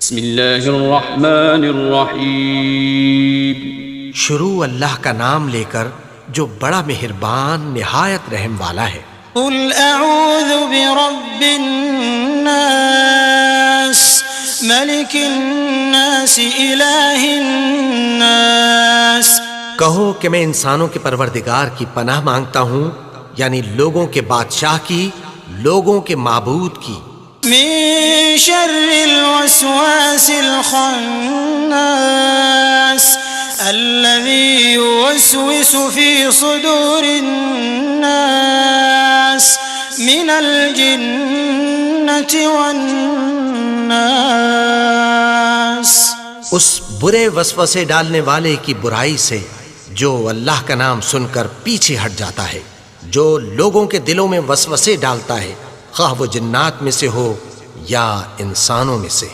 بسم اللہ الرحمن الرحیم۔ شروع اللہ کا نام لے کر جو بڑا مہربان نہایت رحم والا ہے۔ قل اعوذ برب الناس ملک الناس الہ الناس۔ کہو کہ میں انسانوں کے پروردگار کی پناہ مانگتا ہوں، یعنی لوگوں کے بادشاہ کی، لوگوں کے معبود کی۔ من شر الوسواس الخناس الذي يوسوس في صدور الناس من الجنة والناس۔ اس برے وسوسے ڈالنے والے کی برائی سے جو اللہ کا نام سن کر پیچھے ہٹ جاتا ہے، جو لوگوں کے دلوں میں وسوسے ڈالتا ہے، خواہ وہ جنات میں سے ہو یا انسانوں میں سے۔